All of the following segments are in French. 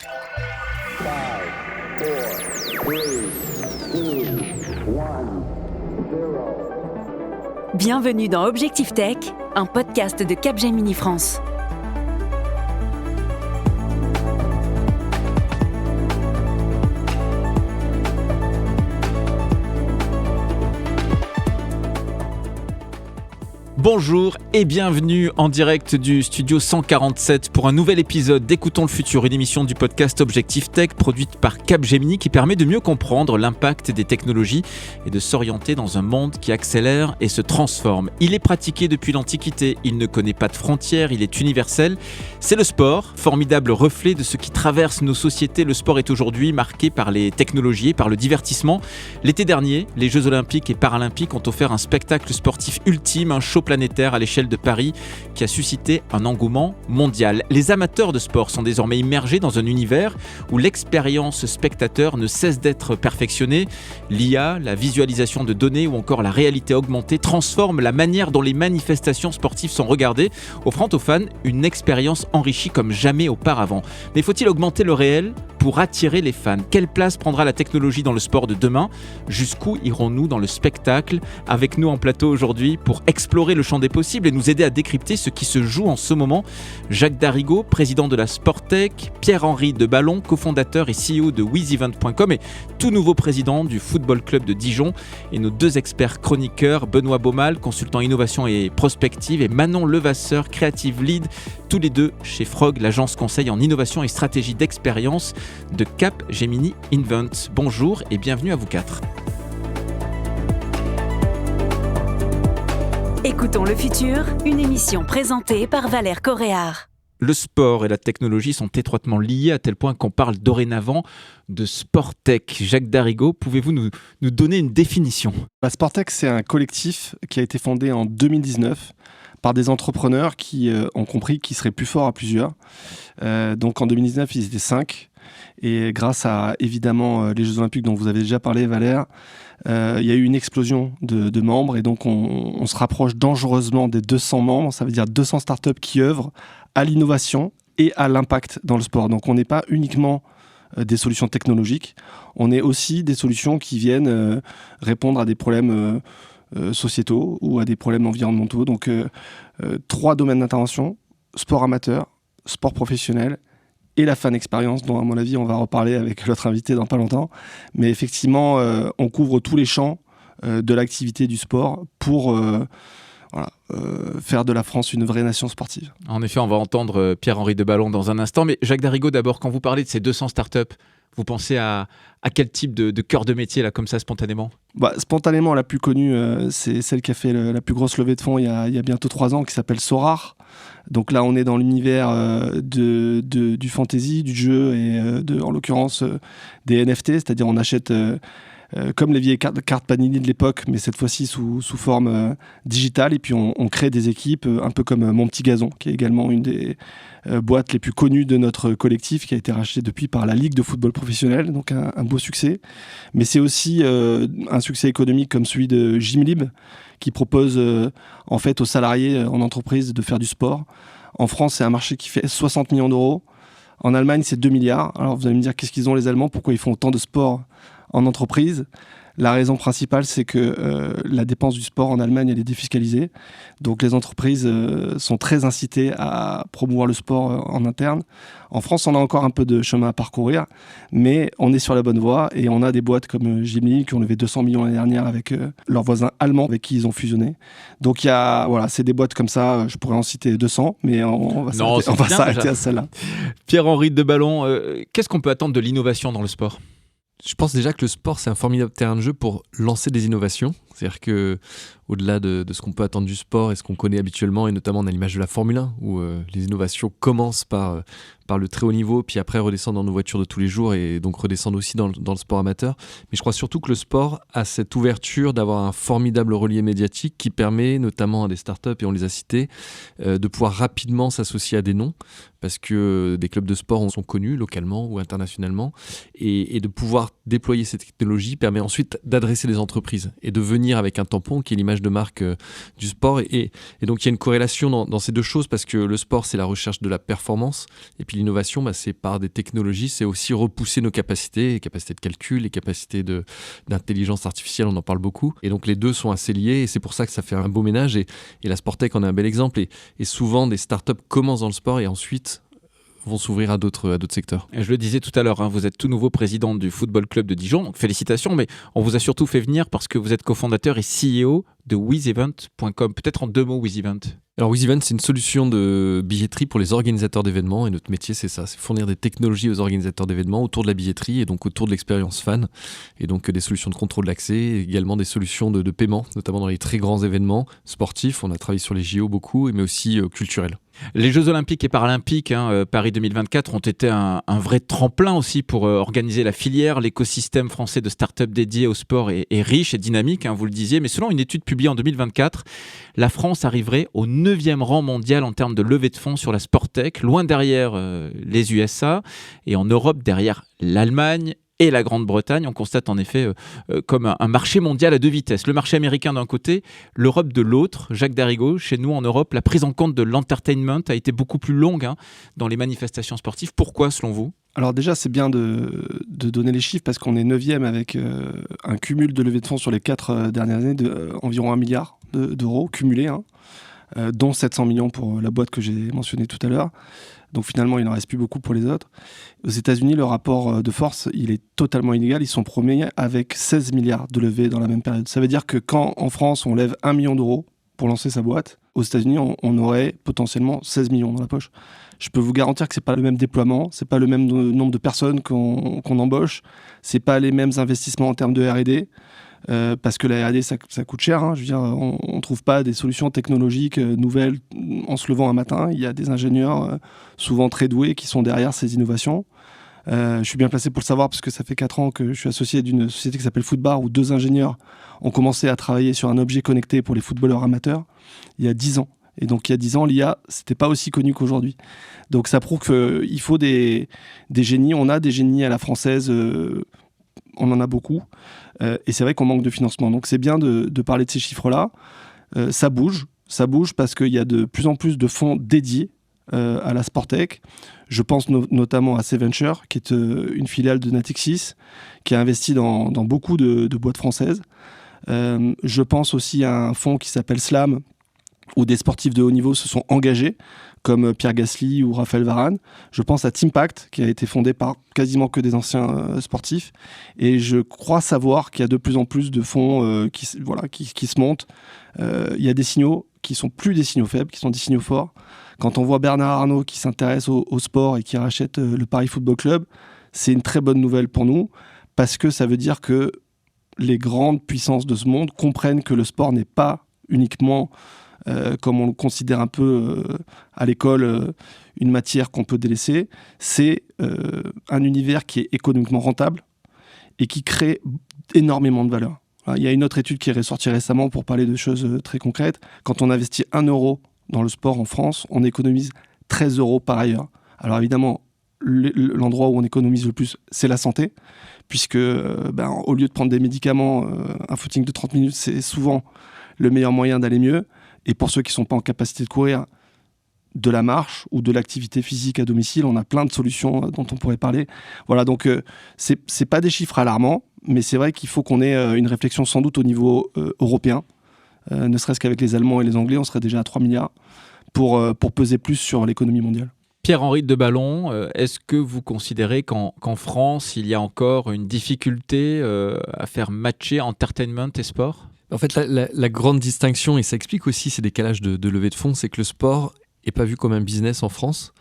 5, 4, 3, 2, 1, 0. Bienvenue dans Objectif Tech, un podcast de Capgemini France. Bonjour et bienvenue en direct du studio 147 pour un nouvel épisode d'Écoutons le futur, une émission du podcast Objectif Tech produite par Capgemini qui permet de mieux comprendre l'impact des technologies et de s'orienter dans un monde qui accélère et se transforme. Il est pratiqué depuis l'Antiquité, il ne connaît pas de frontières, il est universel. C'est le sport, formidable reflet de ce qui traverse nos sociétés. Le sport est aujourd'hui marqué par les technologies et par le divertissement. L'été dernier, les Jeux Olympiques et Paralympiques ont offert un spectacle sportif ultime, un show planétaire à l'échelle de Paris qui a suscité un engouement mondial. Les amateurs de sport sont désormais immergés dans un univers où l'expérience spectateur ne cesse d'être perfectionnée. L'IA, la visualisation de données ou encore la réalité augmentée transforment la manière dont les manifestations sportives sont regardées, offrant aux fans une expérience enrichie comme jamais auparavant. Mais faut-il augmenter le réel pour attirer les fans ? Quelle place prendra la technologie dans le sport de demain ? Jusqu'où irons-nous dans le spectacle ? Avec nous en plateau aujourd'hui pour explorer le champ des possibles et nous aider à décrypter ce qui se joue en ce moment, Jacques Darigo, président de la Sportec, Pierre-Henri Deballon, cofondateur et CEO de WizEvent.com et tout nouveau président du Football Club de Dijon, et nos deux experts chroniqueurs, Benoît Baumal, consultant innovation et prospective, et Manon Levasseur, creative lead, tous les deux chez Frog, l'agence conseil en innovation et stratégie d'expérience de Capgemini Invent. Bonjour et bienvenue à vous quatre. Écoutons le futur, une émission présentée par Valère Coréard. Le sport et la technologie sont étroitement liés à tel point qu'on parle dorénavant de Sportec. Jacques Darigo, pouvez-vous nous donner une définition ? La Sportec, c'est un collectif qui a été fondé en 2019 par des entrepreneurs qui ont compris qu'ils seraient plus forts à plusieurs. Donc en 2019, ils étaient 5. Et grâce à, évidemment, les Jeux Olympiques dont vous avez déjà parlé, Valère, il y a eu une explosion de membres. Et donc, on se rapproche dangereusement des 200 membres. Ça veut dire 200 startups qui œuvrent à l'innovation et à l'impact dans le sport. Donc, on n'est pas uniquement des solutions technologiques. On est aussi des solutions qui viennent répondre à des problèmes sociétaux ou à des problèmes environnementaux. Donc, 3 domaines d'intervention: sport amateur, sport professionnel et la fan expérience, dont à mon avis on va reparler avec notre invité dans pas longtemps. Mais effectivement, on couvre tous les champs de l'activité du sport pour faire de la France une vraie nation sportive. En effet, on va entendre Pierre-Henri Deballon dans un instant. Mais Jacques Darigo, d'abord, quand vous parlez de ces 200 startups, vous pensez à quel type de cœur de métier, là, comme ça, spontanément ? Spontanément, la plus connue, c'est celle qui a fait la plus grosse levée de fonds il y a bientôt 3 ans, qui s'appelle Sorare. Donc là, on est dans l'univers du fantasy, du jeu et en l'occurrence des NFT, c'est-à-dire on achète comme les vieilles cartes Panini de l'époque, mais cette fois-ci sous forme digitale, et puis on crée des équipes, un peu comme Mon Petit Gazon, qui est également une des boîtes les plus connues de notre collectif, qui a été rachetée depuis par la Ligue de football professionnel, donc un beau succès. Mais c'est aussi un succès économique comme celui de Gymlib, qui propose en fait aux salariés en entreprise de faire du sport. En France, c'est un marché qui fait 60 millions d'euros. En Allemagne, c'est 2 milliards. Alors vous allez me dire, qu'est-ce qu'ils ont les Allemands ? Pourquoi ils font autant de sport en entreprise ? La raison principale, c'est que la dépense du sport en Allemagne, elle est défiscalisée. Donc les entreprises sont très incitées à promouvoir le sport en interne. En France, on a encore un peu de chemin à parcourir, mais on est sur la bonne voie et on a des boîtes comme Gymlib qui ont levé 200 millions l'année dernière avec leurs voisins allemands avec qui ils ont fusionné. Donc c'est des boîtes comme ça, je pourrais en citer 200, mais on va s'arrêter à celle-là. Pierre-Henri Deballon, qu'est-ce qu'on peut attendre de l'innovation dans le sport ? Je pense déjà que le sport, c'est un formidable terrain de jeu pour lancer des innovations. C'est-à-dire qu'au-delà de ce qu'on peut attendre du sport et ce qu'on connaît habituellement, et notamment on a l'image de la Formule 1, où les innovations commencent par le très haut niveau, puis après redescendent dans nos voitures de tous les jours et donc redescendent aussi dans le sport amateur. Mais je crois surtout que le sport a cette ouverture d'avoir un formidable relier médiatique qui permet notamment à des startups, et on les a cités, de pouvoir rapidement s'associer à des noms, parce que des clubs de sport sont connus localement ou internationalement, et de pouvoir déployer ces technologies permet ensuite d'adresser les entreprises et de venir tenir avec un tampon, qui est l'image de marque du sport. Et donc, il y a une corrélation dans ces deux choses, parce que le sport, c'est la recherche de la performance. Et puis l'innovation, c'est par des technologies, c'est aussi repousser nos capacités, les capacités de calcul, les capacités d'intelligence artificielle, on en parle beaucoup. Et donc, les deux sont assez liés, et c'est pour ça que ça fait un beau ménage. Et la Sportech en est un bel exemple. Et souvent, des startups commencent dans le sport et ensuite vont s'ouvrir à d'autres secteurs. Je le disais tout à l'heure, vous êtes tout nouveau président du Football Club de Dijon, donc félicitations, mais on vous a surtout fait venir parce que vous êtes cofondateur et CEO de WizEvent.com. Peut-être en 2 mots, WizEvent. Alors WizEvent, c'est une solution de billetterie pour les organisateurs d'événements, et notre métier, c'est ça, c'est fournir des technologies aux organisateurs d'événements autour de la billetterie et donc autour de l'expérience fan, et donc des solutions de contrôle d'accès, également des solutions de paiement, notamment dans les très grands événements sportifs. On a travaillé sur les JO beaucoup, mais aussi culturels. Les Jeux Olympiques et Paralympiques, Paris 2024, ont été un vrai tremplin aussi pour organiser la filière. L'écosystème français de start-up dédié au sport est riche et dynamique, vous le disiez, mais selon une étude publiée en 2024, la France arriverait au 9e rang mondial en termes de levée de fonds sur la Sportech, loin derrière les USA, et en Europe derrière l'Allemagne et la Grande-Bretagne. On constate en effet comme un marché mondial à 2 vitesses. Le marché américain d'un côté, l'Europe de l'autre. Jacques Darigo, chez nous en Europe, la prise en compte de l'entertainment a été beaucoup plus longue dans les manifestations sportives. Pourquoi, selon vous ? Alors déjà, c'est bien de donner les chiffres parce qu'on est 9e avec un cumul de levée de fonds sur les 4 dernières années d'environ 1 milliard d'euros cumulés, dont 700 millions pour la boîte que j'ai mentionnée tout à l'heure. Donc finalement, il n'en reste plus beaucoup pour les autres. Aux États-Unis, le rapport de force, il est totalement inégal. Ils sont premiers avec 16 milliards de levées dans la même période. Ça veut dire que quand en France, on lève 1 million d'euros pour lancer sa boîte, aux États-Unis, on aurait potentiellement 16 millions dans la poche. Je peux vous garantir que c'est pas le même déploiement, c'est pas le même nombre de personnes qu'on embauche, c'est pas les mêmes investissements en termes de R&D. Parce que la R&D ça coûte cher, je veux dire, on ne trouve pas des solutions technologiques nouvelles en se levant un matin. Il y a des ingénieurs souvent très doués qui sont derrière ces innovations. Je suis bien placé pour le savoir parce que ça fait 4 ans que je suis associé d'une société qui s'appelle Footbar, où 2 ingénieurs ont commencé à travailler sur un objet connecté pour les footballeurs amateurs il y a 10 ans. Et donc il y a 10 ans, l'IA, c'était pas aussi connu qu'aujourd'hui. Donc ça prouve qu'il faut des génies. On a des génies à la française, on en a beaucoup. Et c'est vrai qu'on manque de financement. Donc c'est bien de parler de ces chiffres-là. Ça bouge parce qu'il y a de plus en plus de fonds dédiés à la Sportech. Je pense notamment à C-Venture, qui est une filiale de Natixis, qui a investi dans beaucoup de boîtes françaises. Je pense aussi à un fonds qui s'appelle SLAM, où des sportifs de haut niveau se sont engagés, comme Pierre Gasly ou Raphaël Varane. Je pense à Teampact, qui a été fondé par quasiment que des anciens sportifs. Et je crois savoir qu'il y a de plus en plus de fonds qui se montent. Il y a des signaux qui sont plus des signaux faibles, qui sont des signaux forts. Quand on voit Bernard Arnault qui s'intéresse au sport et qui rachète le Paris Football Club, c'est une très bonne nouvelle pour nous, parce que ça veut dire que les grandes puissances de ce monde comprennent que le sport n'est pas uniquement, comme on le considère un peu à l'école, une matière qu'on peut délaisser. C'est un univers qui est économiquement rentable et qui crée énormément de valeur. Il y a une autre étude qui est ressortie récemment pour parler de choses très concrètes. Quand on investit 1 euro dans le sport en France, on économise 13 euros par ailleurs. Alors évidemment, l'endroit où on économise le plus, c'est la santé, puisque au lieu de prendre des médicaments, un footing de 30 minutes, c'est souvent le meilleur moyen d'aller mieux. Et pour ceux qui ne sont pas en capacité de courir, de la marche ou de l'activité physique à domicile, on a plein de solutions dont on pourrait parler. Voilà, donc c'est pas des chiffres alarmants, mais c'est vrai qu'il faut qu'on ait une réflexion sans doute au niveau européen. Ne serait-ce qu'avec les Allemands et les Anglais, on serait déjà à 3 milliards pour peser plus sur l'économie mondiale. Pierre-Henri Deballon, est-ce que vous considérez qu'en France, il y a encore une difficulté à faire matcher entertainment et sport ? En fait, la grande distinction, et ça explique aussi ces décalages de levée de fonds, c'est que le sport n'est pas vu comme un business en France,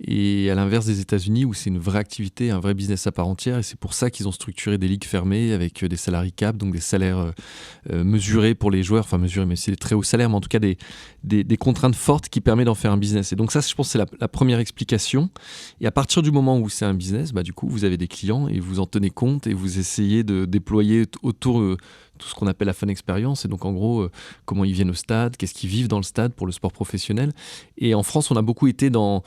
et à l'inverse des États-Unis où c'est une vraie activité, un vrai business à part entière, et c'est pour ça qu'ils ont structuré des ligues fermées avec des salary cap, donc des salaires mesurés pour les joueurs, enfin mesurés, mais c'est des très hauts salaires, mais en tout cas des contraintes fortes qui permettent d'en faire un business. Et donc ça, je pense, c'est la première explication. Et à partir du moment où c'est un business, du coup, vous avez des clients et vous en tenez compte et vous essayez de déployer autour tout ce qu'on appelle la fan experience, et donc en gros comment ils viennent au stade, qu'est-ce qu'ils vivent dans le stade pour le sport professionnel. Et en France, on a beaucoup été dans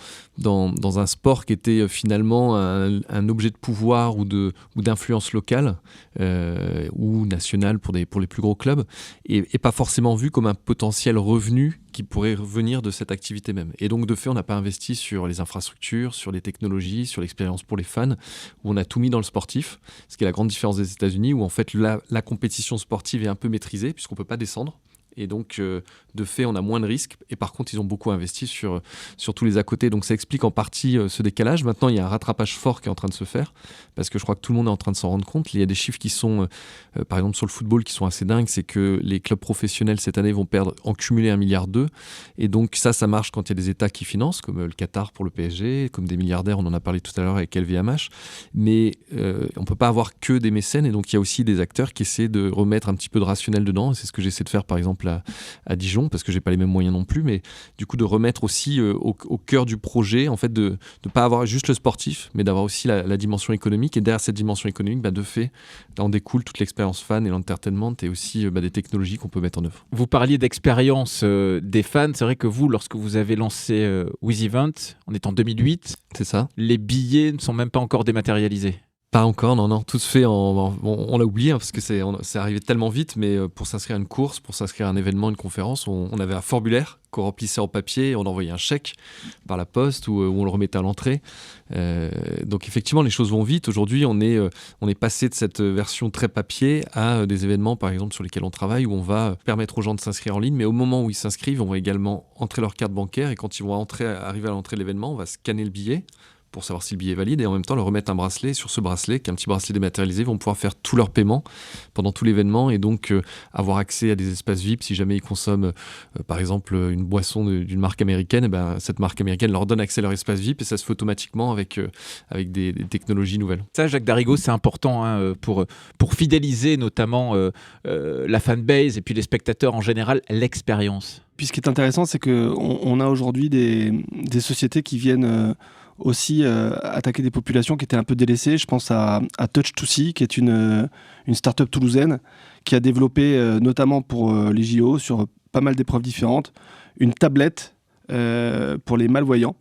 dans un sport qui était finalement un objet de pouvoir ou d'influence locale ou nationale pour les plus gros clubs, et pas forcément vu comme un potentiel revenu qui pourrait venir de cette activité même. Et donc, de fait, on n'a pas investi sur les infrastructures, sur les technologies, sur l'expérience pour les fans, où on a tout mis dans le sportif, ce qui est la grande différence des États-Unis, où en fait la compétition sportive est un peu maîtrisée, puisqu'on ne peut pas descendre. Et donc, de fait, on a moins de risques. Et par contre, ils ont beaucoup investi sur tous les à côté. Donc, ça explique en partie ce décalage. Maintenant, il y a un rattrapage fort qui est en train de se faire, parce que je crois que tout le monde est en train de s'en rendre compte. Il y a des chiffres qui sont, par exemple, sur le football, qui sont assez dingues. C'est que les clubs professionnels, cette année, vont perdre en cumulé 1,2 milliard. Et donc, ça marche quand il y a des États qui financent, comme le Qatar pour le PSG, comme des milliardaires, on en a parlé tout à l'heure avec LVMH. Mais on ne peut pas avoir que des mécènes. Et donc, il y a aussi des acteurs qui essaient de remettre un petit peu de rationnel dedans. Et c'est ce que j'essaie de faire, par exemple, à Dijon, parce que j'ai pas les mêmes moyens non plus, mais du coup de remettre aussi au cœur du projet, en fait, de pas avoir juste le sportif, mais d'avoir aussi la dimension économique. Et derrière cette dimension économique, de fait, là, on découle toute l'expérience fan et l'entertainment et aussi des technologies qu'on peut mettre en œuvre. Vous parliez d'expérience des fans. C'est vrai que vous, lorsque vous avez lancé WizEvent, on est en 2008. C'est ça. Les billets ne sont même pas encore dématérialisés. Pas encore, non, tout se fait on l'a oublié parce que c'est arrivé tellement vite, mais pour s'inscrire à une course, pour s'inscrire à un événement, une conférence, on avait un formulaire qu'on remplissait en papier, on envoyait un chèque par la poste ou on le remettait à l'entrée. Donc effectivement, les choses vont vite. Aujourd'hui, on est passé de cette version très papier à des événements, par exemple, sur lesquels on travaille, où on va permettre aux gens de s'inscrire en ligne, mais au moment où ils s'inscrivent, on va également entrer leur carte bancaire, et quand ils vont arriver à l'entrée de l'événement, on va scanner le billet pour savoir si le billet est valide, et en même temps leur remettre un bracelet. Sur ce bracelet, qui est un petit bracelet dématérialisé, ils vont pouvoir faire tous leurs paiements pendant tout l'événement, et donc avoir accès à des espaces VIP si jamais ils consomment par exemple une boisson d'une marque américaine. Cette marque américaine leur donne accès à leur espace VIP, et ça se fait automatiquement avec des technologies nouvelles. Ça, Jacques Darigo, c'est important pour fidéliser notamment la fanbase et puis les spectateurs en général, l'expérience. Puis ce qui est intéressant, c'est qu'on a aujourd'hui des sociétés qui viennent aussi attaquer des populations qui étaient un peu délaissées. Je pense à Touch2C, qui est une start-up toulousaine qui a développé, notamment pour les JO, sur pas mal d'épreuves différentes, une tablette pour les malvoyants,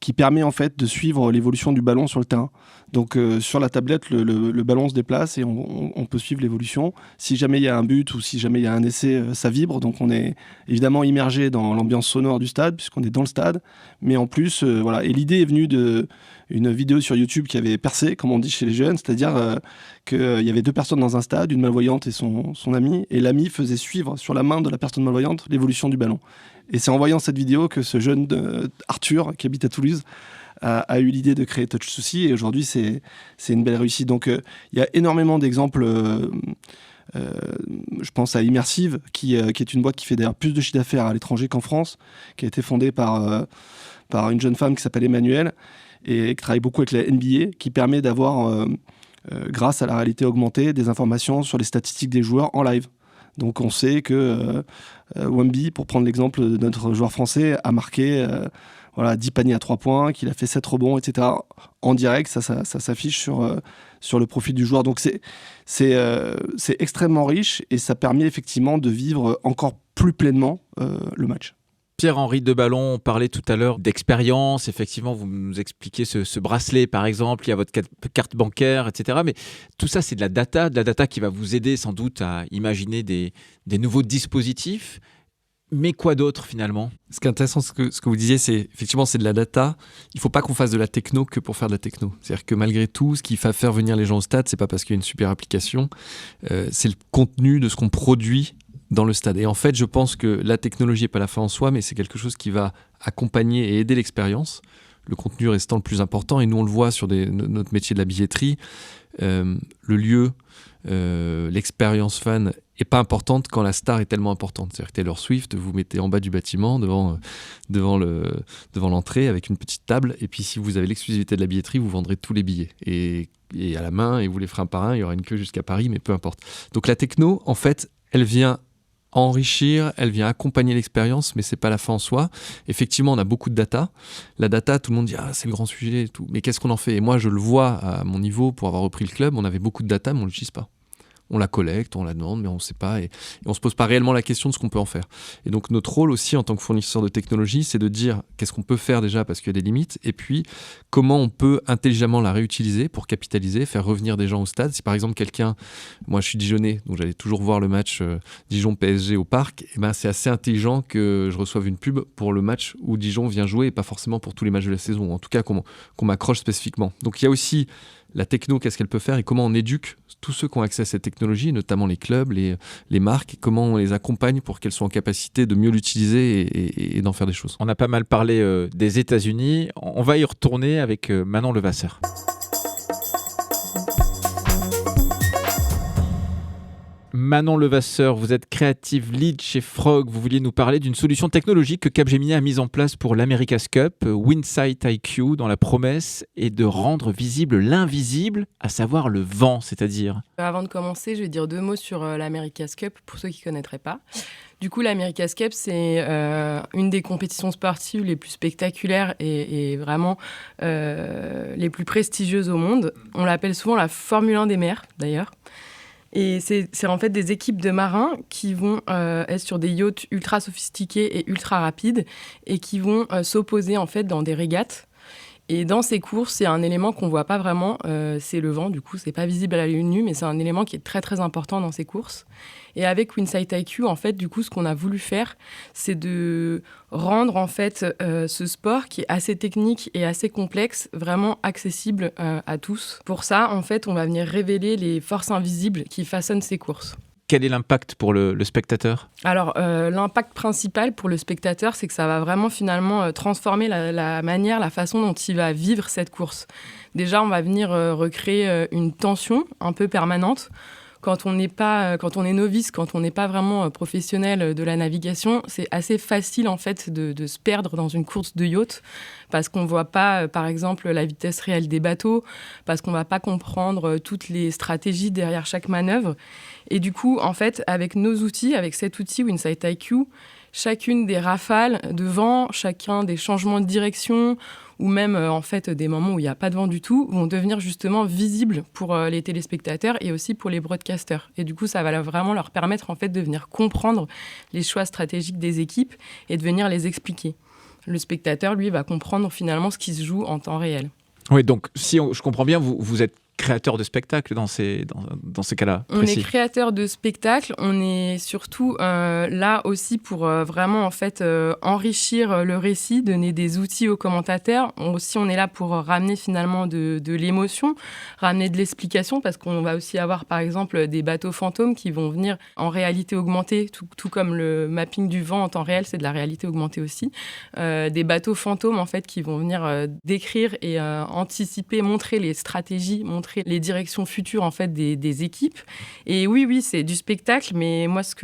qui permet en fait de suivre l'évolution du ballon sur le terrain. Donc sur la tablette, le ballon se déplace et on peut suivre l'évolution. Si jamais il y a un but ou si jamais il y a un essai, ça vibre. Donc on est évidemment immergé dans l'ambiance sonore du stade, puisqu'on est dans le stade. Mais en plus, voilà. Et l'idée est venue d'une vidéo sur YouTube qui avait percé, comme on dit chez les jeunes. C'est-à-dire qu'il y avait 2 personnes dans un stade, une malvoyante et son ami. Et l'ami faisait suivre sur la main de la personne malvoyante l'évolution du ballon. Et c'est en voyant cette vidéo que ce jeune Arthur, qui habite à Toulouse, a eu l'idée de créer Touch2C, et aujourd'hui c'est une belle réussite. Donc il y a énormément d'exemples. Je pense à Immersive, qui est une boîte qui fait d'ailleurs plus de chiffre d'affaires à l'étranger qu'en France, qui a été fondée par une jeune femme qui s'appelle Emmanuelle, et qui travaille beaucoup avec la NBA, qui permet d'avoir, grâce à la réalité augmentée, des informations sur les statistiques des joueurs en live. Donc on sait que Wemby, pour prendre l'exemple de notre joueur français, a marqué 10 paniers à 3 points, qu'il a fait 7 rebonds, etc. En direct, ça s'affiche sur le profil du joueur. Donc c'est extrêmement riche, et ça permet effectivement de vivre encore plus pleinement le match. Pierre-Henri Deballon, on parlait tout à l'heure d'expérience. Effectivement, vous nous expliquez ce bracelet, par exemple, il y a votre carte bancaire, etc. Mais tout ça, c'est de la data qui va vous aider sans doute à imaginer des nouveaux dispositifs. Mais quoi d'autre finalement ? Ce qui est intéressant, ce que vous disiez, c'est effectivement c'est de la data. Il ne faut pas qu'on fasse de la techno que pour faire de la techno. C'est-à-dire que malgré tout, ce qui va faire venir les gens au stade, c'est pas parce qu'il y a une super application, c'est le contenu de ce qu'on produit dans le stade. Et en fait, je pense que la technologie n'est pas la fin en soi, mais c'est quelque chose qui va accompagner et aider l'expérience, le contenu restant le plus important. Et nous, on le voit sur notre métier de la billetterie, le lieu, l'expérience fan n'est pas importante quand la star est tellement importante. C'est-à-dire que Taylor Swift, vous mettez en bas du bâtiment devant l'entrée avec une petite table, et puis si vous avez l'exclusivité de la billetterie, vous vendrez tous les billets et à la main, et vous les ferez un par un. Il y aura une queue jusqu'à Paris, mais peu importe. Donc la techno, en fait, elle vient enrichir, elle vient accompagner l'expérience, mais c'est pas la fin en soi. Effectivement, on a beaucoup de data. La data, tout le monde dit c'est le grand sujet et tout. Mais qu'est-ce qu'on en fait ? Et moi, je le vois à mon niveau, pour avoir repris le club, on avait beaucoup de data, mais on l'utilise pas. on la collecte, on la demande, mais on ne sait pas et on ne se pose pas réellement la question de ce qu'on peut en faire. Et donc notre rôle aussi en tant que fournisseur de technologie, c'est de dire qu'est-ce qu'on peut faire déjà parce qu'il y a des limites, et puis comment on peut intelligemment la réutiliser pour capitaliser, faire revenir des gens au stade. Si par exemple moi je suis Dijonnais, donc j'allais toujours voir le match Dijon-PSG au parc, et ben c'est assez intelligent que je reçoive une pub pour le match où Dijon vient jouer et pas forcément pour tous les matchs de la saison, ou en tout cas qu'on m'accroche spécifiquement. Donc il y a aussi la techno, qu'est-ce qu'elle peut faire et comment on éduque tous ceux qui ont accès à cette technologie, notamment les clubs, les marques, comment on les accompagne pour qu'elles soient en capacité de mieux l'utiliser et d'en faire des choses. On a pas mal parlé des États-Unis. On va y retourner avec Manon Levasseur. Manon Levasseur, vous êtes Creative Lead chez Frog. Vous vouliez nous parler d'une solution technologique que Capgemini a mise en place pour l'America's Cup, Winsight IQ, dont la promesse est de rendre visible l'invisible, à savoir le vent, c'est-à-dire. Avant de commencer, je vais dire 2 mots sur l'America's Cup, pour ceux qui ne connaîtraient pas. Du coup, l'America's Cup, c'est une des compétitions sportives les plus spectaculaires et vraiment les plus prestigieuses au monde. On l'appelle souvent la Formule 1 des mers, d'ailleurs. Et c'est en fait des équipes de marins qui vont être sur des yachts ultra sophistiqués et ultra rapides et qui vont s'opposer en fait dans des régates. Et dans ces courses, il y a un élément qu'on ne voit pas vraiment, c'est le vent. Du coup, ce n'est pas visible à l'œil nu, mais c'est un élément qui est très très important dans ces courses. Et avec Winsight IQ, en fait, du coup, ce qu'on a voulu faire, c'est de rendre en fait ce sport qui est assez technique et assez complexe, vraiment accessible à tous. Pour ça, en fait, on va venir révéler les forces invisibles qui façonnent ces courses. Quel est l'impact pour le spectateur ? Alors, l'impact principal pour le spectateur, c'est que ça va vraiment finalement transformer la façon dont il va vivre cette course. Déjà, on va venir recréer une tension un peu permanente. Quand on est novice, quand on n'est pas vraiment professionnel de la navigation, c'est assez facile en fait de se perdre dans une course de yacht parce qu'on ne voit pas, par exemple, la vitesse réelle des bateaux, parce qu'on ne va pas comprendre toutes les stratégies derrière chaque manœuvre. Et du coup, en fait, avec nos outils, avec cet outil Winsight IQ, chacune des rafales de vent, chacun des changements de direction ou même en fait des moments où il n'y a pas de vent du tout, vont devenir justement visibles pour les téléspectateurs et aussi pour les broadcasters. Et du coup, ça va vraiment leur permettre en fait de venir comprendre les choix stratégiques des équipes et de venir les expliquer. Le spectateur, lui, va comprendre finalement ce qui se joue en temps réel. Oui, donc si je comprends bien, vous êtes créateur de spectacles dans ces cas-là précis. On est créateur de spectacles, on est surtout là aussi pour vraiment en fait enrichir le récit, donner des outils aux commentateurs. On est là pour ramener finalement de l'émotion, ramener de l'explication parce qu'on va aussi avoir par exemple des bateaux fantômes qui vont venir en réalité augmentée, tout comme le mapping du vent en temps réel, c'est de la réalité augmentée aussi. Des bateaux fantômes en fait qui vont venir décrire et anticiper, montrer les stratégies, montrer les directions futures en fait des équipes. Et oui, c'est du spectacle, mais moi ce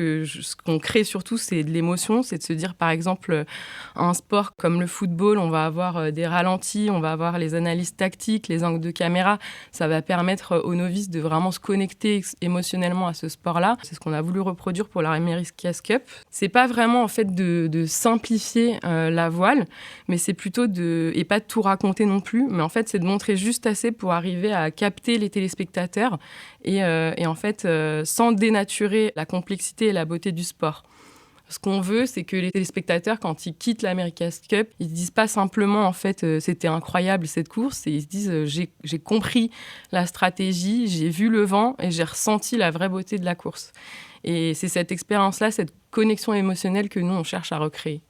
qu'on crée surtout, c'est de l'émotion, c'est de se dire par exemple un sport comme le football, on va avoir des ralentis, on va avoir les analyses tactiques, les angles de caméra, ça va permettre aux novices de vraiment se connecter émotionnellement à ce sport-là. C'est ce qu'on a voulu reproduire pour la America's Cup. C'est pas vraiment en fait de simplifier la voile, mais c'est plutôt et pas de tout raconter non plus, mais en fait c'est de montrer juste assez pour arriver à capter les téléspectateurs et en fait sans dénaturer la complexité et la beauté du sport. Ce qu'on veut, c'est que les téléspectateurs, quand ils quittent l'America's Cup, ils se disent pas simplement en fait c'était incroyable cette course, et ils se disent j'ai compris la stratégie, j'ai vu le vent et j'ai ressenti la vraie beauté de la course. Et c'est cette expérience-là, cette connexion émotionnelle que nous on cherche à recréer.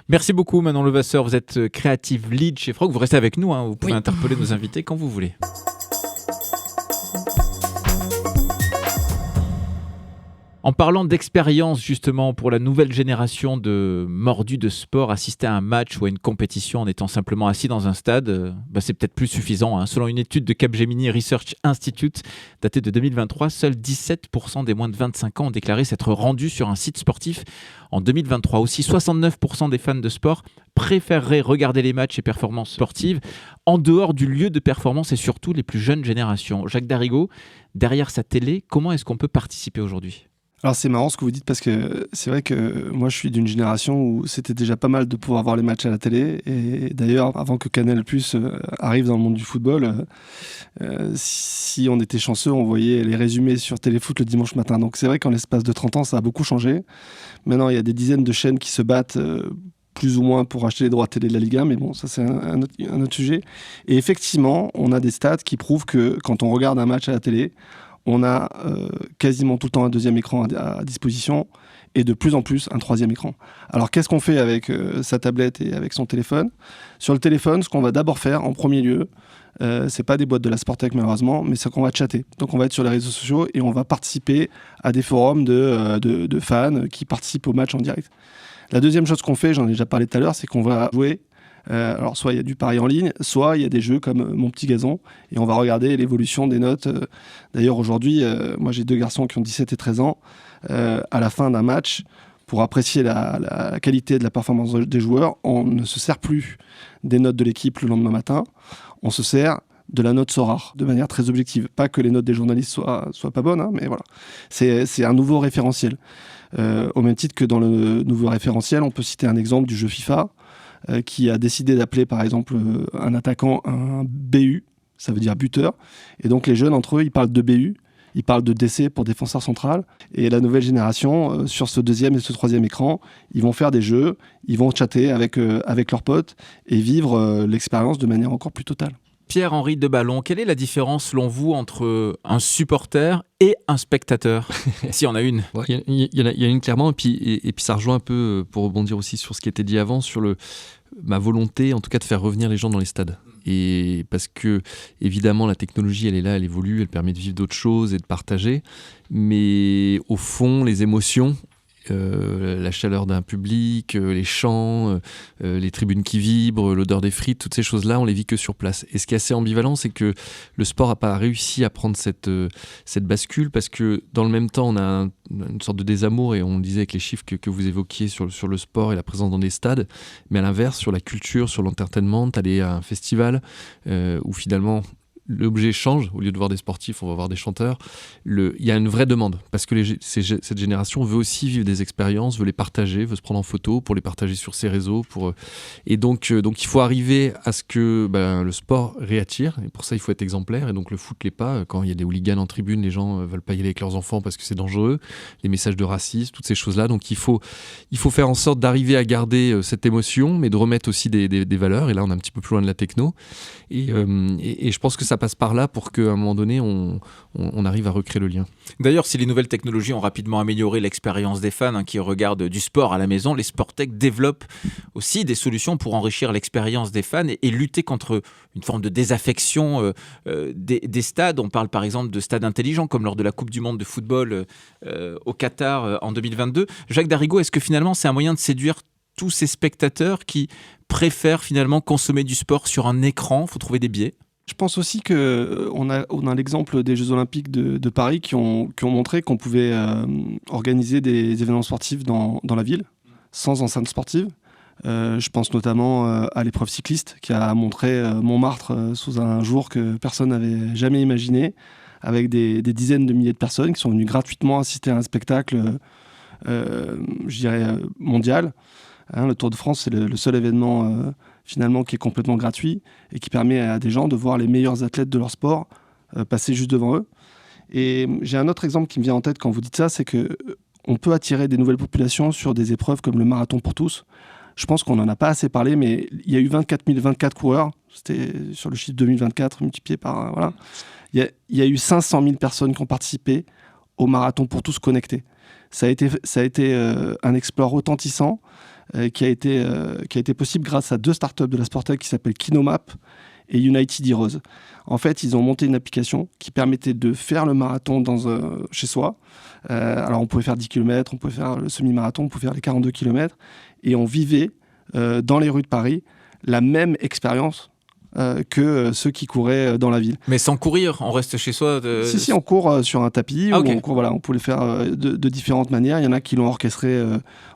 Merci beaucoup Manon Levasseur, vous êtes Creative Lead chez Frog, vous restez avec nous, vous pouvez interpeller nos invités quand vous voulez. En parlant d'expérience justement pour la nouvelle génération de mordus de sport, assister à un match ou à une compétition en étant simplement assis dans un stade, c'est peut-être plus suffisant. Selon une étude de Capgemini Research Institute datée de 2023, seuls 17% des moins de 25 ans ont déclaré s'être rendus sur un site sportif en 2023. Aussi, 69% des fans de sport préféreraient regarder les matchs et performances sportives en dehors du lieu de performance et surtout les plus jeunes générations. Jacques Darigo, derrière sa télé, comment est-ce qu'on peut participer aujourd'hui ? Alors c'est marrant ce que vous dites parce que c'est vrai que moi je suis d'une génération où c'était déjà pas mal de pouvoir voir les matchs à la télé et d'ailleurs avant que Canal+ arrive dans le monde du football, si on était chanceux on voyait les résumés sur Téléfoot le dimanche matin. Donc c'est vrai qu'en l'espace de 30 ans ça a beaucoup changé. Maintenant il y a des dizaines de chaînes qui se battent plus ou moins pour acheter les droits télé de la Ligue 1, mais bon ça c'est un autre sujet. Et effectivement on a des stats qui prouvent que quand on regarde un match à la télé, on a quasiment tout le temps un deuxième écran à disposition et de plus en plus un troisième écran. Alors qu'est-ce qu'on fait avec sa tablette et avec son téléphone ? Sur le téléphone, ce qu'on va d'abord faire en premier lieu, c'est pas des boîtes de la Sportec malheureusement, mais c'est qu'on va chatter. Donc on va être sur les réseaux sociaux et on va participer à des forums de fans qui participent au match en direct. La deuxième chose qu'on fait, j'en ai déjà parlé tout à l'heure, c'est qu'on va jouer. Alors soit il y a du pari en ligne, soit il y a des jeux comme Mon Petit Gazon et on va regarder l'évolution des notes. D'ailleurs aujourd'hui, moi j'ai 2 garçons qui ont 17 et 13 ans. À la fin d'un match, pour apprécier la qualité de la performance des joueurs, on ne se sert plus des notes de l'équipe le lendemain matin, on se sert de la note Sorare, de manière très objective. Pas que les notes des journalistes soient pas bonnes, hein, mais voilà. C'est un nouveau référentiel. Au même titre que dans le nouveau référentiel, on peut citer un exemple du jeu FIFA, qui a décidé d'appeler par exemple un attaquant un BU, ça veut dire buteur, et donc les jeunes entre eux ils parlent de BU, ils parlent de DC pour défenseur central, et la nouvelle génération sur ce deuxième et ce troisième écran, ils vont faire des jeux, ils vont chatter avec leurs potes et vivre l'expérience de manière encore plus totale. Pierre-Henri Deballon, quelle est la différence selon vous entre un supporter et un spectateur ? S'il y en a une. Il y en a une clairement, et puis ça rejoint un peu, pour rebondir aussi sur ce qui était dit avant, sur ma volonté en tout cas de faire revenir les gens dans les stades. Et parce que évidemment la technologie elle est là, elle évolue, elle permet de vivre d'autres choses et de partager, mais au fond les émotions, la chaleur d'un public, les chants, les tribunes qui vibrent, l'odeur des frites, toutes ces choses-là, on les vit que sur place. Et ce qui est assez ambivalent, c'est que le sport n'a pas réussi à prendre cette bascule parce que dans le même temps, on a une sorte de désamour et on le disait avec les chiffres que vous évoquiez sur le sport et la présence dans des stades. Mais à l'inverse, sur la culture, sur l'entertainment, aller à un festival où finalement l'objet change, au lieu de voir des sportifs, on va voir des chanteurs. Il y a une vraie demande, parce que cette génération veut aussi vivre des expériences, veut les partager, veut se prendre en photo pour les partager sur ses réseaux. Et donc il faut arriver à ce que le sport réattire, et pour ça il faut être exemplaire, et donc le foot l'est pas. Quand il y a des hooligans en tribune, les gens veulent pas y aller avec leurs enfants parce que c'est dangereux, les messages de racisme, toutes ces choses-là. Donc il faut faire en sorte d'arriver à garder cette émotion, mais de remettre aussi des valeurs, et là on est un petit peu plus loin de la techno. Et je pense que ça passe par là pour qu'à un moment donné, on arrive à recréer le lien. D'ailleurs, si les nouvelles technologies ont rapidement amélioré l'expérience des fans qui regardent du sport à la maison, les Sportech développent aussi des solutions pour enrichir l'expérience des fans et lutter contre une forme de désaffection des stades. On parle par exemple de stades intelligents, comme lors de la Coupe du Monde de football au Qatar en 2022. Jacques Darigo, est-ce que finalement c'est un moyen de séduire tous ces spectateurs qui préfèrent finalement consommer du sport sur un écran ? Il faut trouver des biais. Je pense aussi qu'on a l'exemple des Jeux Olympiques de Paris qui ont montré qu'on pouvait organiser des événements sportifs dans la ville, sans enceinte sportive. Je pense notamment à l'épreuve cycliste qui a montré Montmartre sous un jour que personne n'avait jamais imaginé, avec des dizaines de milliers de personnes qui sont venues gratuitement assister à un spectacle, je dirais, mondial. Le Tour de France, c'est le seul événement finalement qui est complètement gratuit et qui permet à des gens de voir les meilleurs athlètes de leur sport passer juste devant eux. Et j'ai un autre exemple qui me vient en tête quand vous dites ça, c'est qu'on peut attirer des nouvelles populations sur des épreuves comme le marathon pour tous. Je pense qu'on n'en a pas assez parlé, mais il y a eu 24 coureurs, c'était sur le chiffre 2024 multiplié par... voilà. Il y a eu 500 000 personnes qui ont participé au marathon pour tous connectés. Ça a été un exploit retentissant qui a été possible grâce à 2 startups de la Sportec qui s'appellent Kinomap et United Heroes. En fait, ils ont monté une application qui permettait de faire le marathon chez soi. Alors, on pouvait faire 10 km, on pouvait faire le semi-marathon, on pouvait faire les 42 km. Et on vivait dans les rues de Paris la même expérience que ceux qui couraient dans la ville. Mais sans courir, on reste chez soi Si, on court sur un tapis, ah, okay. On peut le faire de différentes manières. Il y en a qui l'ont orchestré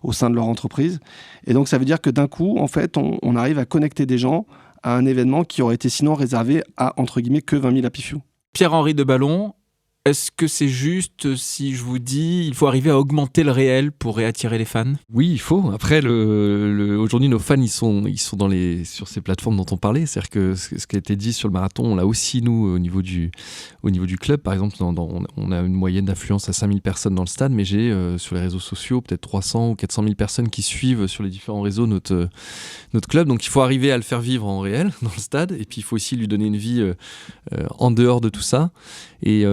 au sein de leur entreprise. Et donc, ça veut dire que d'un coup, en fait, on arrive à connecter des gens à un événement qui aurait été sinon réservé à, entre guillemets, que 20 000 happy few. Pierre-Henri Deballon, Est-ce que c'est juste si je vous dis il faut arriver à augmenter le réel pour réattirer les fans ? Oui, il faut. Après, aujourd'hui, nos fans, ils sont sur ces plateformes dont on parlait. C'est-à-dire que ce qui a été dit sur le marathon, on l'a aussi, nous, au niveau du club. Par exemple, on a une moyenne d'affluence à 5000 personnes dans le stade, mais j'ai sur les réseaux sociaux peut-être 300 ou 400 000 personnes qui suivent sur les différents réseaux notre club. Donc, il faut arriver à le faire vivre en réel dans le stade. Et puis, il faut aussi lui donner une vie en dehors de tout ça. Et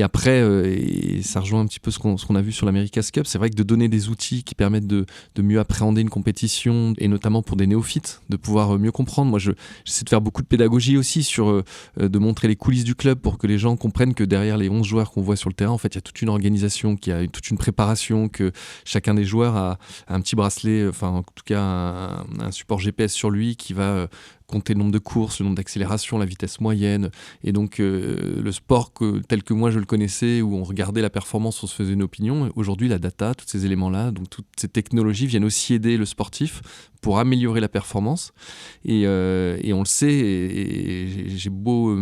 après, et ça rejoint un petit peu ce qu'on a vu sur l'America's Cup, c'est vrai que de donner des outils qui permettent de mieux appréhender une compétition, et notamment pour des néophytes, de pouvoir mieux comprendre. Moi, j'essaie de faire beaucoup de pédagogie aussi de montrer les coulisses du club pour que les gens comprennent que derrière les 11 joueurs qu'on voit sur le terrain, en fait, il y a toute une organisation, qu'il y a toute une préparation, que chacun des joueurs a un petit bracelet, enfin, en tout cas, un support GPS sur lui qui va compter le nombre de courses, le nombre d'accélérations, la vitesse moyenne. Et donc, le sport tel que moi je le connaissais, où on regardait la performance, on se faisait une opinion. Aujourd'hui, la data, tous ces éléments-là, donc toutes ces technologies viennent aussi aider le sportif pour améliorer la performance. Et on le sait, et j'ai beau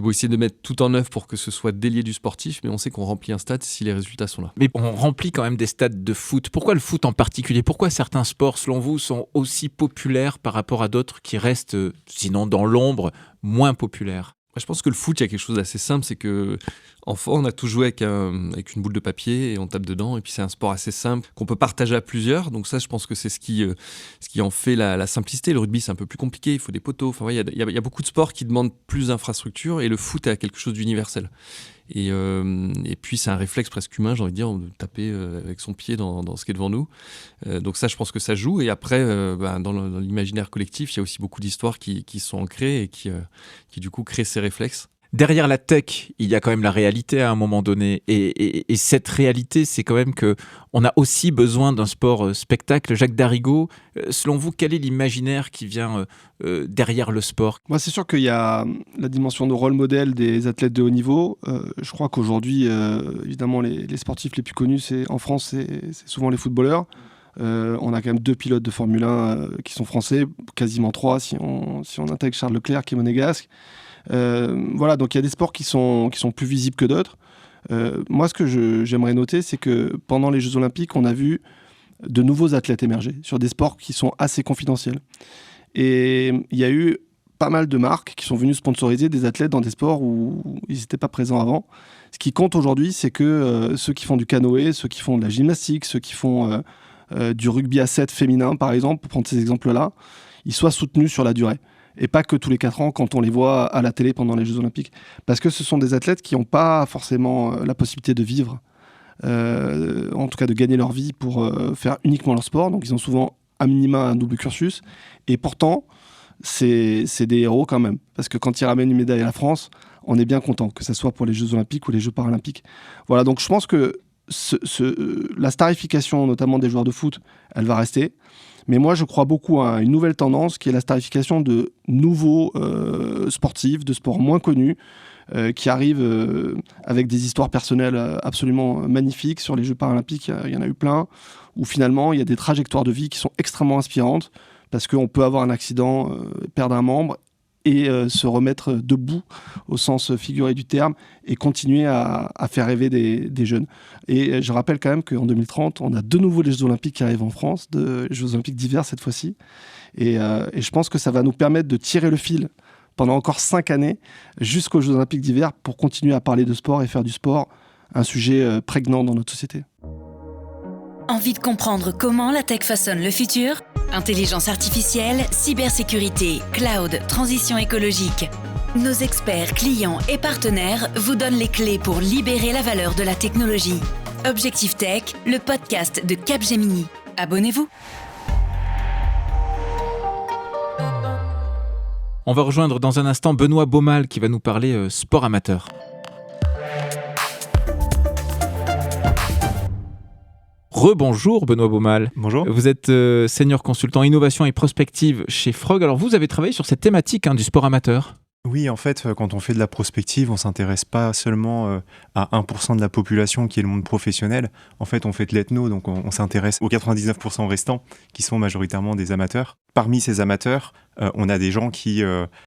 essayer de mettre tout en œuvre pour que ce soit délié du sportif, mais on sait qu'on remplit un stade si les résultats sont là. Mais on remplit quand même des stades de foot. Pourquoi le foot en particulier ? Pourquoi certains sports, selon vous, sont aussi populaires par rapport à d'autres qui restent, sinon dans l'ombre, moins populaires ? Je pense que le foot, il y a quelque chose d'assez simple, c'est que enfant, on a tous joué avec une boule de papier et on tape dedans, et puis c'est un sport assez simple qu'on peut partager à plusieurs. Donc ça, je pense que c'est ce qui en fait la simplicité. Le rugby, c'est un peu plus compliqué, il faut des poteaux. Enfin, il y a beaucoup de sports qui demandent plus d'infrastructures, et le foot a quelque chose d'universel. Et puis c'est un réflexe presque humain, j'ai envie de dire, de taper avec son pied dans ce qui est devant nous. Donc ça, je pense que ça joue. Et après, dans l'imaginaire collectif, il y a aussi beaucoup d'histoires qui sont ancrées et qui du coup créent ces réflexes. Derrière la tech, il y a quand même la réalité à un moment donné. Et cette réalité, c'est quand même qu'on a aussi besoin d'un sport spectacle. Jacques Darigo, selon vous, quel est l'imaginaire qui vient derrière le sport ? Moi, c'est sûr qu'il y a la dimension de rôle modèle des athlètes de haut niveau. Je crois qu'aujourd'hui, évidemment, les sportifs les plus connus en France, c'est souvent les footballeurs. On a quand même 2 pilotes de Formule 1 qui sont français, quasiment 3 si on intègre Charles Leclerc qui est monégasque. Voilà, donc il y a des sports qui sont plus visibles que d'autres. Moi, ce que j'aimerais noter, c'est que pendant les Jeux Olympiques, on a vu de nouveaux athlètes émerger sur des sports qui sont assez confidentiels. Et il y a eu pas mal de marques qui sont venues sponsoriser des athlètes dans des sports où ils n'étaient pas présents avant. Ce qui compte aujourd'hui, c'est que ceux qui font du canoë, ceux qui font de la gymnastique, ceux qui font du rugby à 7 féminin, par exemple, pour prendre ces exemples-là, ils soient soutenus sur la durée. Et pas que tous les 4 ans quand on les voit à la télé pendant les Jeux Olympiques. Parce que ce sont des athlètes qui n'ont pas forcément la possibilité de vivre, en tout cas de gagner leur vie pour faire uniquement leur sport. Donc ils ont souvent à minima un double cursus. Et pourtant, c'est des héros quand même. Parce que quand ils ramènent une médaille à la France, on est bien content, que ce soit pour les Jeux Olympiques ou les Jeux Paralympiques. Voilà, donc je pense que la starification, notamment des joueurs de foot, elle va rester. Mais moi, je crois beaucoup à une nouvelle tendance qui est la starification de nouveaux sportifs, de sports moins connus, qui arrivent avec des histoires personnelles absolument magnifiques. Sur les Jeux Paralympiques, il y en a eu plein, où finalement, il y a des trajectoires de vie qui sont extrêmement inspirantes, parce qu'on peut avoir un accident, perdre un membre, et se remettre debout au sens figuré du terme et continuer à faire rêver des jeunes. Et je rappelle quand même qu'en 2030, on a de nouveau les Jeux Olympiques qui arrivent en France, les Jeux Olympiques d'hiver cette fois-ci. Et je pense que ça va nous permettre de tirer le fil pendant encore 5 années jusqu'aux Jeux Olympiques d'hiver pour continuer à parler de sport et faire du sport un sujet prégnant dans notre société. Envie de comprendre comment la tech façonne le futur ? Intelligence artificielle, cybersécurité, cloud, transition écologique. Nos experts, clients et partenaires vous donnent les clés pour libérer la valeur de la technologie. Objectif Tech, le podcast de Capgemini. Abonnez-vous. On va rejoindre dans un instant Benoît Baumal qui va nous parler sport amateur. Rebonjour Benoît Baumal. Bonjour. Vous êtes senior consultant innovation et prospective chez Frog. Alors vous avez travaillé sur cette thématique du sport amateur. Oui, en fait, quand on fait de la prospective, on s'intéresse pas seulement à 1% de la population qui est le monde professionnel. En fait, on fait de l'ethno, donc on s'intéresse aux 99% restants, qui sont majoritairement des amateurs. Parmi ces amateurs, on a des gens qui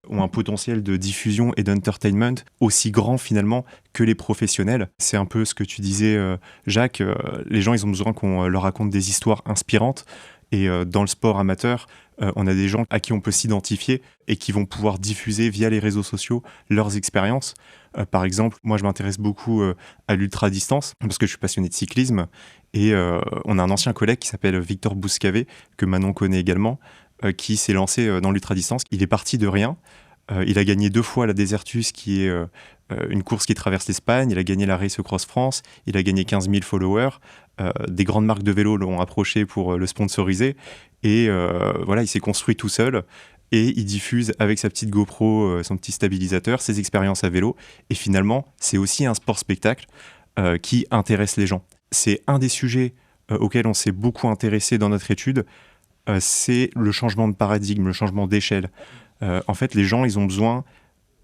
ont un potentiel de diffusion et d'entertainment aussi grand finalement que les professionnels. C'est un peu ce que tu disais, Jacques. Les gens, ils ont besoin qu'on leur raconte des histoires inspirantes. Et dans le sport amateur, on a des gens à qui on peut s'identifier et qui vont pouvoir diffuser via les réseaux sociaux leurs expériences. Par exemple, moi je m'intéresse beaucoup à l'ultra-distance parce que je suis passionné de cyclisme et on a un ancien collègue qui s'appelle Victor Bouscavé, que Manon connaît également, qui s'est lancé dans l'ultra-distance. Il est parti de rien. Il a gagné 2 fois la Desertus, qui est une course qui traverse l'Espagne. Il a gagné la Race Across France. Il a gagné 15 000 followers. Des grandes marques de vélo l'ont approché pour le sponsoriser. Et voilà, il s'est construit tout seul. Et il diffuse avec sa petite GoPro, son petit stabilisateur, ses expériences à vélo. Et finalement, c'est aussi un sport-spectacle qui intéresse les gens. C'est un des sujets auxquels on s'est beaucoup intéressé dans notre étude. C'est le changement de paradigme, le changement d'échelle. En fait, les gens, ils ont besoin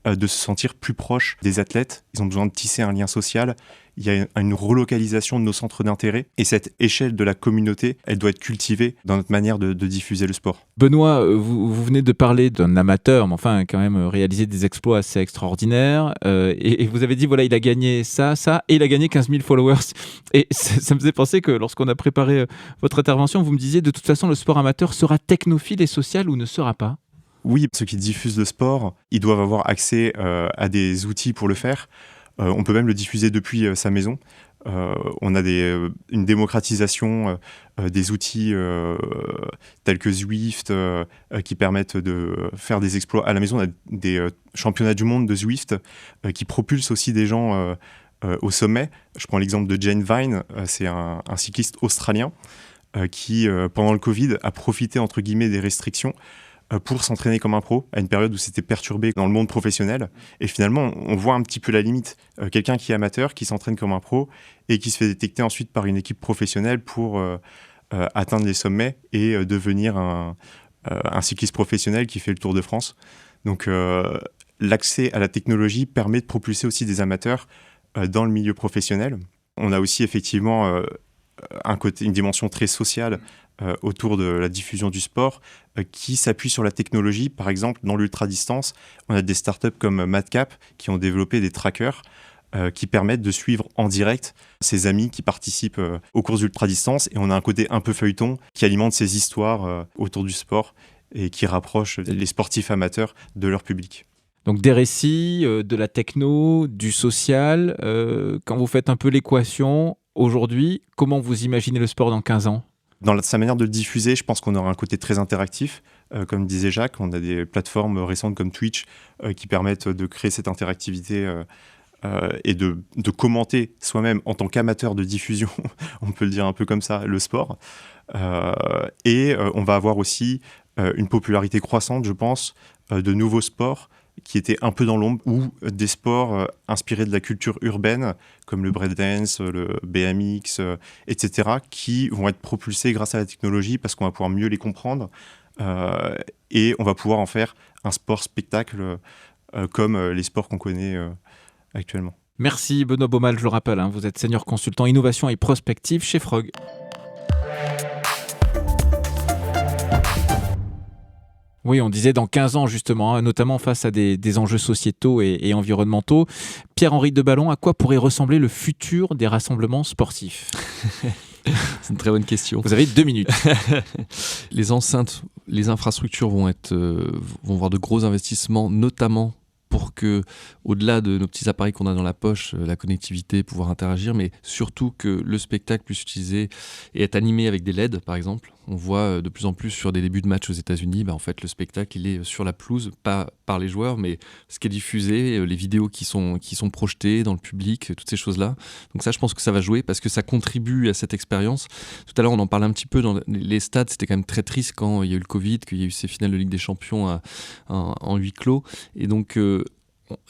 de se sentir plus proches des athlètes. Ils ont besoin de tisser un lien social. Il y a une relocalisation de nos centres d'intérêt. Et cette échelle de la communauté, elle doit être cultivée dans notre manière de diffuser le sport. Benoît, vous venez de parler d'un amateur, mais enfin, quand même réalisé des exploits assez extraordinaires. Et vous avez dit, voilà, il a gagné ça, et il a gagné 15 000 followers. Et ça me faisait penser que lorsqu'on a préparé votre intervention, vous me disiez, de toute façon, le sport amateur sera technophile et social ou ne sera pas ? Oui, ceux qui diffusent le sport, ils doivent avoir accès à des outils pour le faire. On peut même le diffuser depuis sa maison. On a une démocratisation des outils tels que Zwift qui permettent de faire des exploits à la maison. On a des championnats du monde de Zwift qui propulsent aussi des gens au sommet. Je prends l'exemple de Jane Vine, c'est un cycliste australien qui, pendant le Covid, a profité entre guillemets des restrictions pour s'entraîner comme un pro, à une période où c'était perturbé dans le monde professionnel. Et finalement, on voit un petit peu la limite. Quelqu'un qui est amateur, qui s'entraîne comme un pro, et qui se fait détecter ensuite par une équipe professionnelle pour atteindre les sommets et devenir un cycliste professionnel qui fait le Tour de France. Donc l'accès à la technologie permet de propulser aussi des amateurs dans le milieu professionnel. On a aussi effectivement une dimension très sociale autour de la diffusion du sport qui s'appuie sur la technologie. Par exemple, dans l'ultra-distance, on a des startups comme Madcap qui ont développé des trackers qui permettent de suivre en direct ses amis qui participent aux courses d'ultra-distance. Et on a un côté un peu feuilleton qui alimente ces histoires autour du sport et qui rapproche les sportifs amateurs de leur public. Donc des récits, de la techno, du social. Quand vous faites un peu l'équation, aujourd'hui, comment vous imaginez le sport dans 15 ans ? Dans sa manière de le diffuser, je pense qu'on aura un côté très interactif. Comme disait Jacques, on a des plateformes récentes comme Twitch qui permettent de créer cette interactivité et de commenter soi-même en tant qu'amateur de diffusion, on peut le dire un peu comme ça, le sport. Et on va avoir aussi une popularité croissante, je pense, de nouveaux sports qui étaient un peu dans l'ombre, ou des sports inspirés de la culture urbaine, comme le breakdance, le BMX, etc., qui vont être propulsés grâce à la technologie parce qu'on va pouvoir mieux les comprendre et on va pouvoir en faire un sport-spectacle comme les sports qu'on connaît actuellement. Merci Benoît Baumal, je le rappelle, vous êtes senior consultant innovation et prospective chez Frog. Oui, on disait dans 15 ans justement, notamment face à des enjeux sociétaux et environnementaux. Pierre-Henri Deballon, à quoi pourrait ressembler le futur des rassemblements sportifs ? C'est une très bonne question. Vous avez 2 minutes. Les enceintes, les infrastructures vont voir de gros investissements, notamment pour que, au-delà de nos petits appareils qu'on a dans la poche, la connectivité, pouvoir interagir, mais surtout que le spectacle puisse utiliser et être animé avec des LED, par exemple. On voit de plus en plus sur des débuts de matchs aux États-Unis, en fait, le spectacle, il est sur la pelouse, pas par les joueurs, mais ce qui est diffusé, les vidéos qui sont projetées dans le public, toutes ces choses-là. Donc ça, je pense que ça va jouer parce que ça contribue à cette expérience. Tout à l'heure, on en parlait un petit peu dans les stades. C'était quand même très triste quand il y a eu le Covid, qu'il y a eu ces finales de Ligue des Champions en huis clos. Et donc,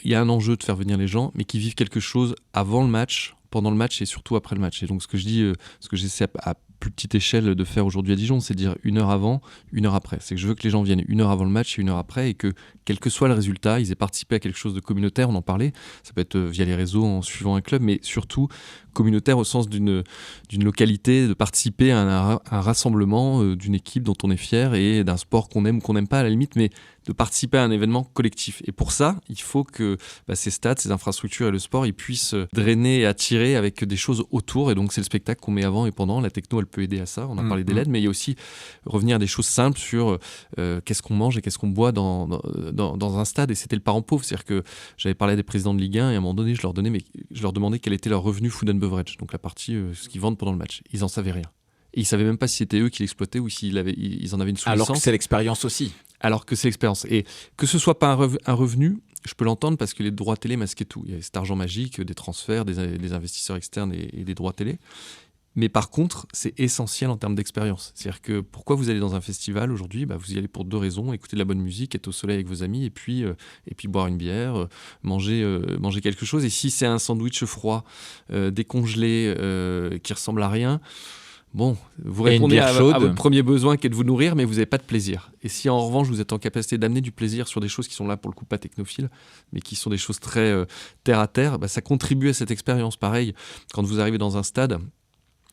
il y a un enjeu de faire venir les gens, mais qui vivent quelque chose avant le match, pendant le match et surtout après le match. Et donc ce que j'essaie à plus petite échelle de faire aujourd'hui à Dijon, c'est de dire 1 heure avant, 1 heure après. C'est que je veux que les gens viennent 1 heure avant le match et 1 heure après, et que quel que soit le résultat, ils aient participé à quelque chose de communautaire, on en parlait, ça peut être via les réseaux en suivant un club, mais surtout communautaire au sens d'une localité, de participer à un rassemblement d'une équipe dont on est fier et d'un sport qu'on aime ou qu'on n'aime pas à la limite, mais de participer à un événement collectif. Et pour ça, il faut que ces stades, ces infrastructures et le sport, ils puissent drainer et attirer avec des choses autour. Et donc, c'est le spectacle qu'on met avant et pendant. La techno, elle peut aider à ça. On a parlé des LED, mais il y a aussi revenir à des choses simples sur qu'est-ce qu'on mange et qu'est-ce qu'on boit dans un stade. Et c'était le parent pauvre. C'est-à-dire que j'avais parlé à des présidents de Ligue 1 et à un moment donné, je leur demandais quel était leur revenu food and beverage, donc la partie ce qu'ils vendent pendant le match. Ils n'en savaient rien. Et ils ne savaient même pas si c'était eux qui l'exploitaient ou s'ils ils en avaient une sous-licence. Alors que c'est l'expérience aussi. Alors que c'est l'expérience. Et que ce soit pas un revenu, je peux l'entendre parce que les droits télé masquaient tout. Il y a cet argent magique, des transferts, des investisseurs externes et des droits télé. Mais par contre, c'est essentiel en termes d'expérience. C'est-à-dire que pourquoi vous allez dans un festival aujourd'hui, vous y allez pour 2 raisons. Écouter de la bonne musique, être au soleil avec vos amis et puis boire une bière, manger quelque chose. Et si c'est un sandwich froid, décongelé, qui ressemble à rien... Bon, vous répondez à votre premier besoin qui est de vous nourrir, mais vous n'avez pas de plaisir. Et si en revanche vous êtes en capacité d'amener du plaisir sur des choses qui sont là pour le coup pas technophiles, mais qui sont des choses très terre à terre, ça contribue à cette expérience. Pareil, quand vous arrivez dans un stade,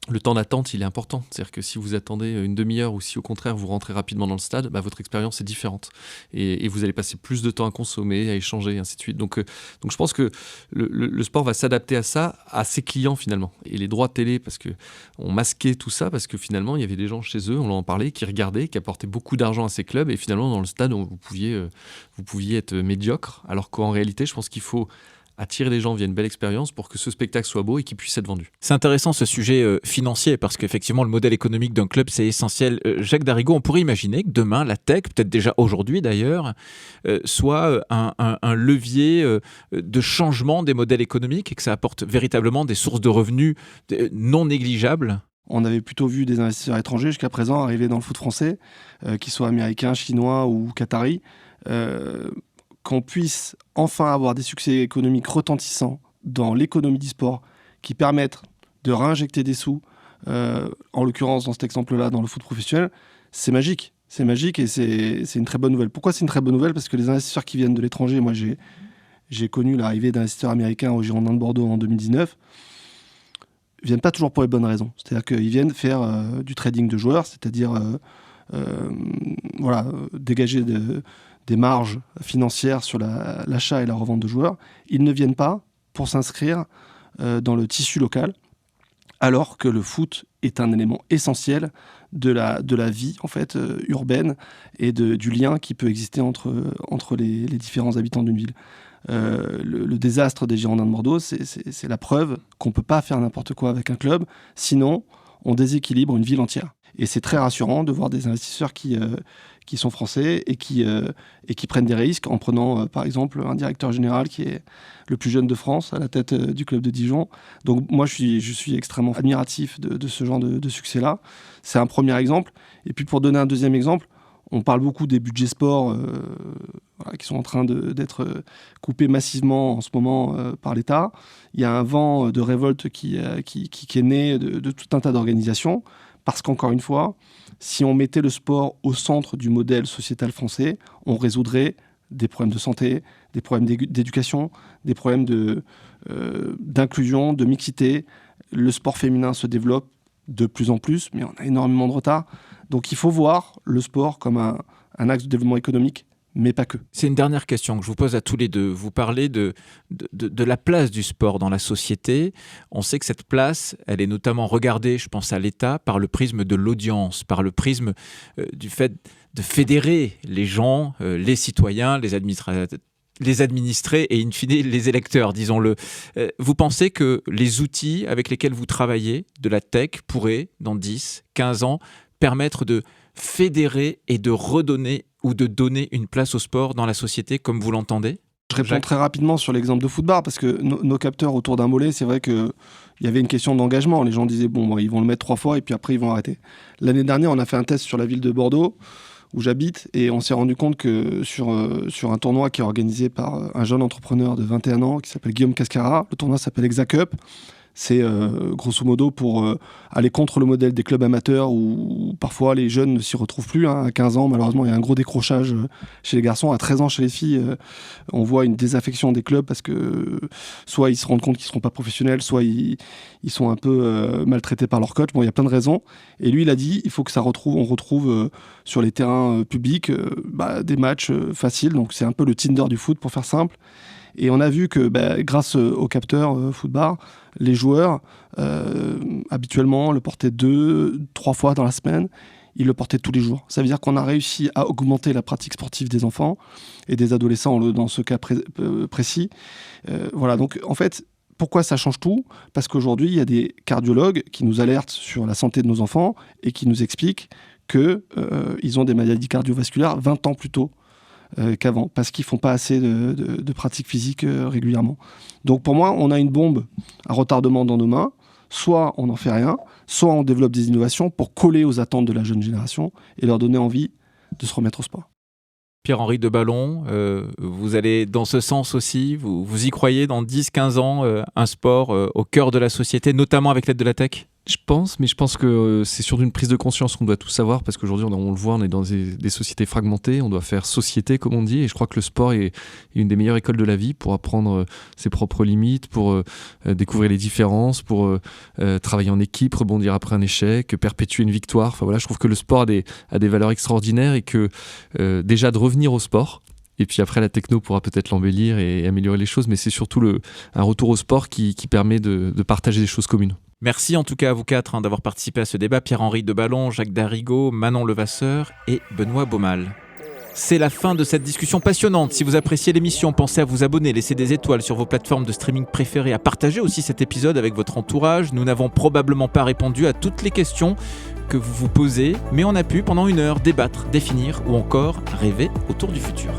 le temps d'attente, il est important. C'est-à-dire que si vous attendez une demi-heure ou si au contraire vous rentrez rapidement dans le stade, votre expérience est différente. Et vous allez passer plus de temps à consommer, à échanger, et ainsi de suite. Donc je pense que le sport va s'adapter à ça, à ses clients finalement. Et les droits télé, parce qu'on masquait tout ça, parce que finalement il y avait des gens chez eux, on en parlait, qui regardaient, qui apportaient beaucoup d'argent à ces clubs. Et finalement dans le stade, vous pouviez être médiocre. Alors qu'en réalité, je pense qu'il faut attirer les gens via une belle expérience pour que ce spectacle soit beau et qu'il puisse être vendu. C'est intéressant ce sujet financier parce qu'effectivement le modèle économique d'un club c'est essentiel. Jacques Darigo, on pourrait imaginer que demain la tech, peut-être déjà aujourd'hui d'ailleurs, soit un levier de changement des modèles économiques et que ça apporte véritablement des sources de revenus non négligeables. On avait plutôt vu des investisseurs étrangers jusqu'à présent arriver dans le foot français, qu'ils soient américains, chinois ou qataris, qu'on puisse enfin avoir des succès économiques retentissants dans l'économie du sport qui permettent de réinjecter des sous, en l'occurrence dans cet exemple-là, dans le foot professionnel, c'est magique. C'est magique et c'est une très bonne nouvelle. Pourquoi c'est une très bonne nouvelle ? Parce que les investisseurs qui viennent de l'étranger, moi j'ai connu l'arrivée d'investisseurs américains au Girondins de Bordeaux en 2019, ils viennent pas toujours pour les bonnes raisons. C'est-à-dire qu'ils viennent faire du trading de joueurs, c'est-à-dire dégager des marges financières sur l'achat et la revente de joueurs. Ils ne viennent pas pour s'inscrire dans le tissu local, alors que le foot est un élément essentiel de la vie en fait, urbaine et du lien qui peut exister entre les différents habitants d'une ville. Le désastre des Girondins de Bordeaux, c'est la preuve qu'on ne peut pas faire n'importe quoi avec un club, sinon on déséquilibre une ville entière. Et c'est très rassurant de voir des investisseurs qui sont français et qui prennent des risques en prenant, par exemple, un directeur général qui est le plus jeune de France à la tête du club de Dijon. Donc moi, je suis extrêmement admiratif de ce genre de succès-là. C'est un premier exemple. Et puis pour donner un deuxième exemple, on parle beaucoup des budgets sport qui sont en train d'être coupés massivement en ce moment par l'État. Il y a un vent de révolte qui est né de tout un tas d'organisations. Parce qu'encore une fois, si on mettait le sport au centre du modèle sociétal français, on résoudrait des problèmes de santé, des problèmes d'éducation, des problèmes d'inclusion, de mixité. Le sport féminin se développe de plus en plus, mais on a énormément de retard. Donc il faut voir le sport comme un axe de développement économique, mais pas que. C'est une dernière question que je vous pose à tous les deux. Vous parlez de la place du sport dans la société. On sait que cette place, elle est notamment regardée, je pense à l'État, par le prisme de l'audience, par le prisme du fait de fédérer les gens, les citoyens, les administrés et in fine les électeurs, disons-le. Vous pensez que les outils avec lesquels vous travaillez de la tech pourraient, dans 10, 15 ans, permettre de fédérer et de redonner ou de donner une place au sport dans la société comme vous l'entendez ? Je réponds très rapidement sur l'exemple de football parce que nos capteurs autour d'un mollet, c'est vrai qu'il y avait une question d'engagement. Les gens disaient, ils vont le mettre 3 fois et puis après, ils vont arrêter. L'année dernière, on a fait un test sur la ville de Bordeaux où j'habite et on s'est rendu compte que sur un tournoi qui est organisé par un jeune entrepreneur de 21 ans qui s'appelle Guillaume Cascara, le tournoi s'appelle Exacup. C'est grosso modo pour aller contre le modèle des clubs amateurs où parfois les jeunes ne s'y retrouvent plus. À 15 ans, malheureusement, il y a un gros décrochage chez les garçons. À 13 ans, chez les filles, on voit une désaffection des clubs parce que soit ils se rendent compte qu'ils ne seront pas professionnels, soit ils sont un peu maltraités par leur coach. Bon, il y a plein de raisons. Et lui, il a dit il faut que on retrouve sur les terrains publics des matchs faciles. Donc c'est un peu le Tinder du foot, pour faire simple. Et on a vu que grâce au capteur Footbar, les joueurs habituellement le portaient 2-3 fois dans la semaine. Ils le portaient tous les jours. Ça veut dire qu'on a réussi à augmenter la pratique sportive des enfants et des adolescents dans ce cas précis. Voilà, donc en fait, pourquoi ça change tout ? Parce qu'aujourd'hui, il y a des cardiologues qui nous alertent sur la santé de nos enfants et qui nous expliquent qu'ils ont des maladies cardiovasculaires 20 ans plus tôt qu'avant, parce qu'ils ne font pas assez de pratique physique régulièrement. Donc pour moi, on a une bombe à retardement dans nos mains. Soit on n'en fait rien, soit on développe des innovations pour coller aux attentes de la jeune génération et leur donner envie de se remettre au sport. Pierre-Henri Deballon, vous allez dans ce sens aussi, vous y croyez dans 10-15 ans, un sport au cœur de la société, notamment avec l'aide de la tech ? Je pense que c'est sur une prise de conscience qu'on doit tout savoir, parce qu'aujourd'hui, on le voit, on est dans des sociétés fragmentées, on doit faire société, comme on dit, et je crois que le sport est une des meilleures écoles de la vie pour apprendre ses propres limites, pour découvrir les différences, pour travailler en équipe, rebondir après un échec, perpétuer une victoire. Enfin voilà, je trouve que le sport a des valeurs extraordinaires et que déjà de revenir au sport, et puis après la techno pourra peut-être l'embellir et améliorer les choses, mais c'est surtout un retour au sport qui permet de partager des choses communes. Merci en tout cas à vous quatre d'avoir participé à ce débat, Pierre-Henri Deballon, Jacques Darigo, Manon Levasseur et Benoît Baumal. C'est la fin de cette discussion passionnante. Si vous appréciez l'émission, pensez à vous abonner, laisser des étoiles sur vos plateformes de streaming préférées, à partager aussi cet épisode avec votre entourage. Nous n'avons probablement pas répondu à toutes les questions que vous vous posez, mais on a pu pendant 1 heure débattre, définir ou encore rêver autour du futur.